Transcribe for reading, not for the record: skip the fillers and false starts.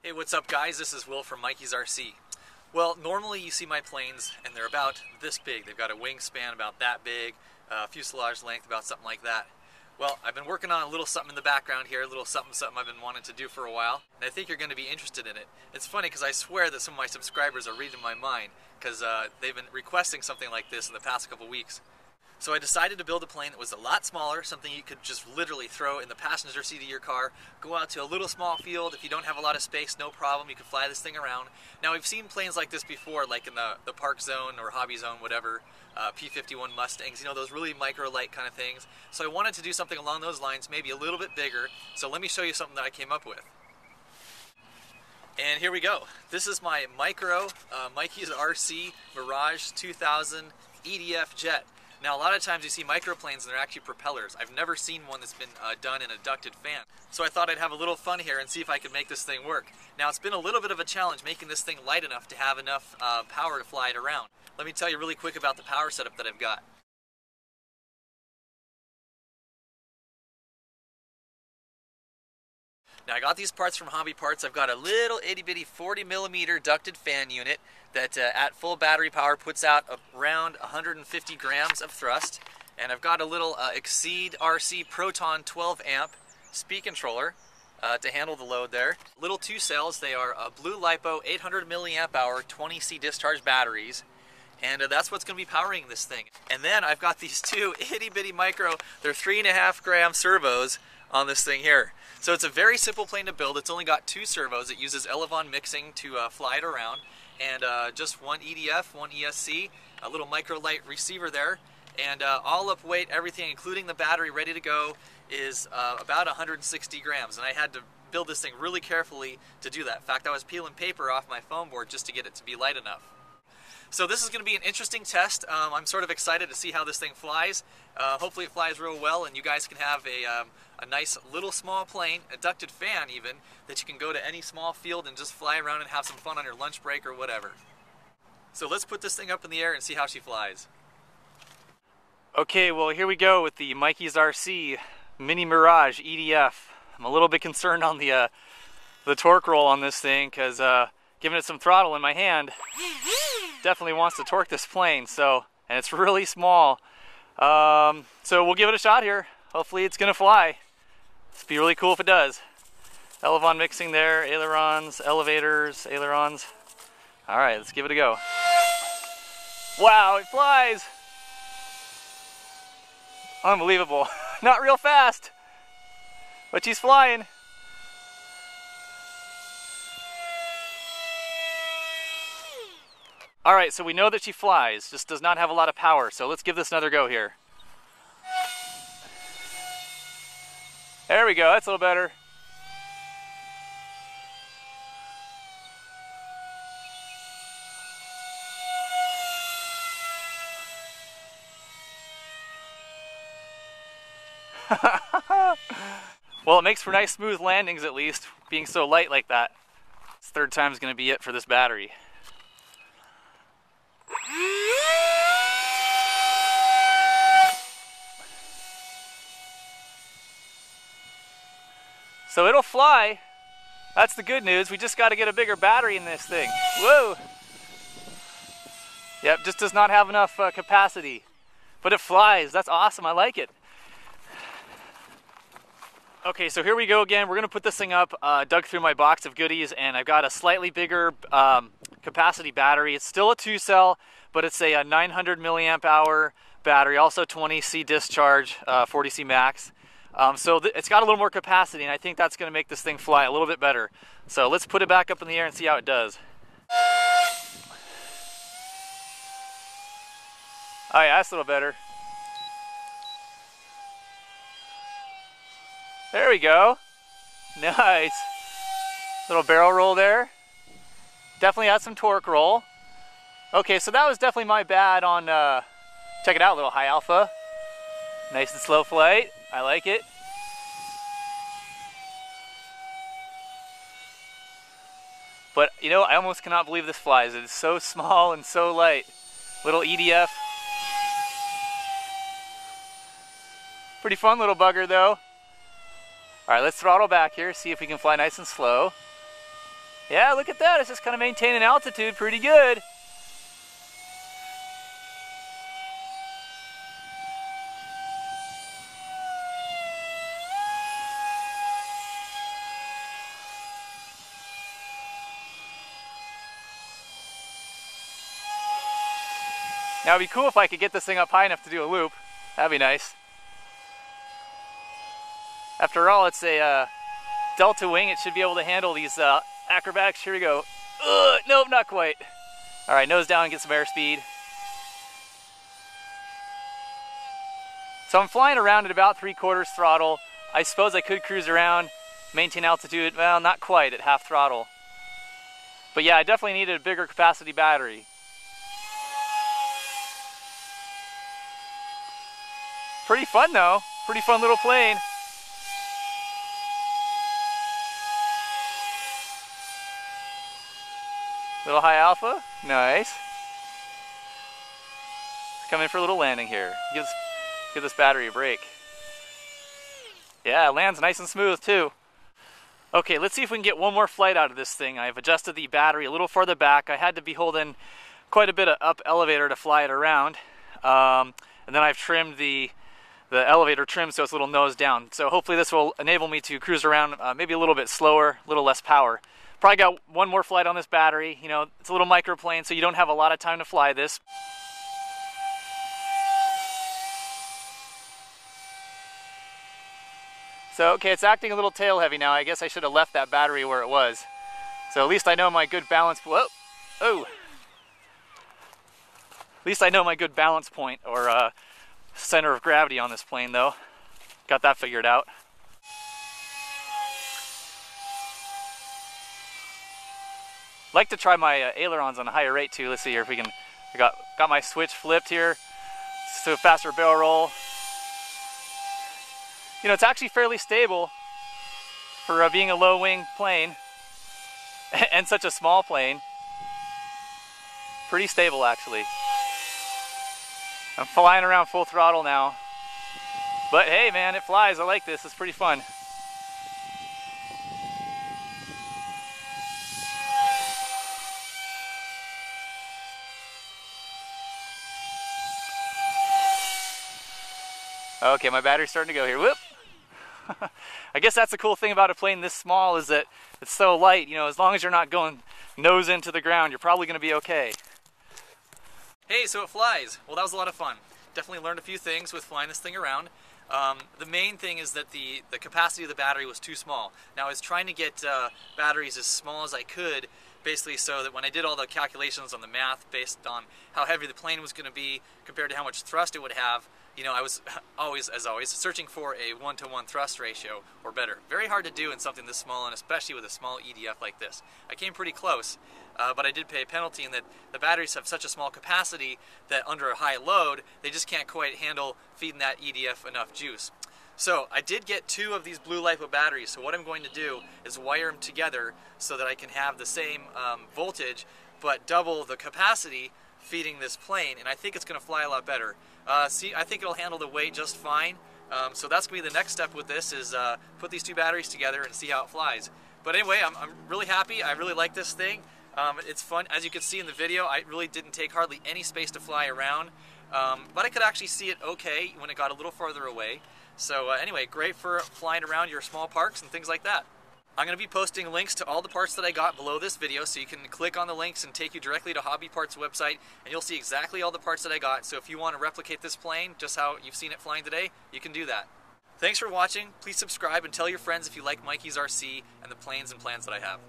Hey, what's up guys? This is Will from MikeysRC. Well, normally you see my planes and they're about this big. They've got a wingspan about that big, fuselage length about something like that. Well, I've been working on a little something in the background here, a little something I've been wanting to do for a while, and I think you're going to be interested in it. It's funny because I swear that some of my subscribers are reading my mind because they've been requesting something like this in the past couple weeks. So I decided to build a plane that was a lot smaller, something you could just literally throw in the passenger seat of your car, go out to a little small field. If you don't have a lot of space, no problem, you can fly this thing around. Now we've seen planes like this before, like in the park zone or hobby zone, whatever, P-51 Mustangs, you know, those really micro-light kind of things. So I wanted to do something along those lines, maybe a little bit bigger. So let me show you something that I came up with. And here we go. This is my MikeysRC Mirage 2000 EDF jet. Now, a lot of times you see microplanes and they're actually propellers. I've never seen one that's been done in a ducted fan. So I thought I'd have a little fun here and see if I could make this thing work. Now, it's been a little bit of a challenge making this thing light enough to have enough power to fly it around. Let me tell you really quick about the power setup that I've got. Now I got these parts from Hobby Parts. I've got a little itty bitty 40mm ducted fan unit that at full battery power puts out around 150 grams of thrust. And I've got a little EXI Proton 12 amp speed controller to handle the load there. Little two cells, they are blue lipo 800 milliamp hour 20C discharge batteries. And that's what's going to be powering this thing. And then I've got these two itty bitty micro, they're 3.5 gram servos on this thing here. So it's a very simple plane to build. It's only got two servos. It uses elevon mixing to fly it around, and just one EDF, one ESC, a little micro light receiver there, and all up weight, everything including the battery ready to go is about 160 grams. And I had to build this thing really carefully to do that. In fact, I was peeling paper off my foam board just to get it to be light enough. So this is going to be an interesting test. I'm sort of excited to see how this thing flies. Hopefully it flies real well and you guys can have a nice little small plane, a ducted fan even, that you can go to any small field and just fly around and have some fun on your lunch break or whatever. So let's put this thing up in the air and see how she flies. Okay, well here we go with the MikeysRC Mini Mirage EDF. I'm a little bit concerned on the torque roll on this thing because giving it some throttle in my hand definitely wants to torque this plane, and it's really small. So we'll give it a shot here. Hopefully it's gonna fly. It'd be really cool if it does. Elevon mixing there, ailerons, elevators, ailerons. All right, let's give it a go. Wow, it flies! Unbelievable. Not real fast, but she's flying. Alright, so we know that she flies, just does not have a lot of power, so let's give this another go here. There we go, that's a little better. Well, it makes for nice smooth landings at least, being so light like that. This third time is going to be it for this battery. So it'll fly. That's the good news. We just got to get a bigger battery in this thing. Whoa! Yep, just does not have enough capacity. But it flies. That's awesome. I like it. Okay, so here we go again. We're going to put this thing up. Dug through my box of goodies, and I've got a slightly bigger capacity battery. It's still a 2-cell, but it's a 900 milliamp hour battery, also 20C discharge, 40C max. So it's got a little more capacity, and I think that's going to make this thing fly a little bit better. So let's put it back up in the air and see how it does. Oh yeah, that's a little better. There we go. Nice. Little barrel roll there. Definitely had some torque roll. Okay, so that was definitely my bad on, check it out, little high alpha. Nice and slow flight. I like it. But, you know, I almost cannot believe this flies. It is so small and so light. Little EDF. Pretty fun little bugger, though. All right, let's throttle back here, see if we can fly nice and slow. Yeah, look at that. It's just kind of maintaining altitude pretty good. Now it'd be cool if I could get this thing up high enough to do a loop. That'd be nice. After all, it's a delta wing. It should be able to handle these acrobatics. Here we go. Nope, not quite. All right, nose down, get some airspeed. So I'm flying around at about 3/4 throttle. I suppose I could cruise around, maintain altitude. Well, not quite at half throttle. But yeah, I definitely needed a bigger capacity battery. Pretty fun though. Pretty fun little plane. Little high alpha. Nice. Coming for a little landing here. Give this battery a break. Yeah, it lands nice and smooth too. Okay, let's see if we can get one more flight out of this thing. I've adjusted the battery a little further back. I had to be holding quite a bit of up elevator to fly it around. And then I've trimmed the elevator trim so it's a little nose down. So hopefully this will enable me to cruise around maybe a little bit slower, a little less power. Probably got one more flight on this battery. You know, it's a little microplane, so you don't have a lot of time to fly this. So, okay, it's acting a little tail heavy now. I guess I should have left that battery where it was. So at least I know my good balance, whoa, oh. At least I know my good balance point, or center of gravity on this plane though. Got that figured out. Like to try my ailerons on a higher rate too. Let's see here if we can. I got my switch flipped here to a faster barrel roll. You know, it's actually fairly stable for being a low wing plane and such a small plane. Pretty stable actually. I'm flying around full throttle now. But hey man, it flies. I like this. It's pretty fun. Okay, my battery's starting to go here. Whoop! I guess that's the cool thing about a plane this small is that it's so light. You know, as long as you're not going nose into the ground, you're probably going to be okay. Hey, so it flies. Well, that was a lot of fun. Definitely learned a few things with flying this thing around. The main thing is that the capacity of the battery was too small. Now I was trying to get batteries as small as I could, basically so that when I did all the calculations on the math based on how heavy the plane was going to be compared to how much thrust it would have, you know, I was always, as always, searching for a 1-to-1 thrust ratio or better. Very hard to do in something this small, and especially with a small EDF like this. I came pretty close, but I did pay a penalty in that the batteries have such a small capacity that under a high load, they just can't quite handle feeding that EDF enough juice. So I did get 2 of these blue lipo batteries, so what I'm going to do is wire them together so that I can have the same voltage, but double the capacity feeding this plane, and I think it's going to fly a lot better. See, I think it'll handle the weight just fine. So that's going to be the next step with this is put these 2 batteries together and see how it flies. But anyway, I'm really happy. I really like this thing. It's fun. As you can see in the video, I really didn't take hardly any space to fly around. But I could actually see it okay when it got a little farther away. So anyway, great for flying around your small parks and things like that. I'm going to be posting links to all the parts that I got below this video, so you can click on the links and take you directly to Hobby Parts website, and you'll see exactly all the parts that I got. So if you want to replicate this plane, just how you've seen it flying today, you can do that. Thanks for watching. Please subscribe and tell your friends if you like MikeysRC and the planes and plans that I have.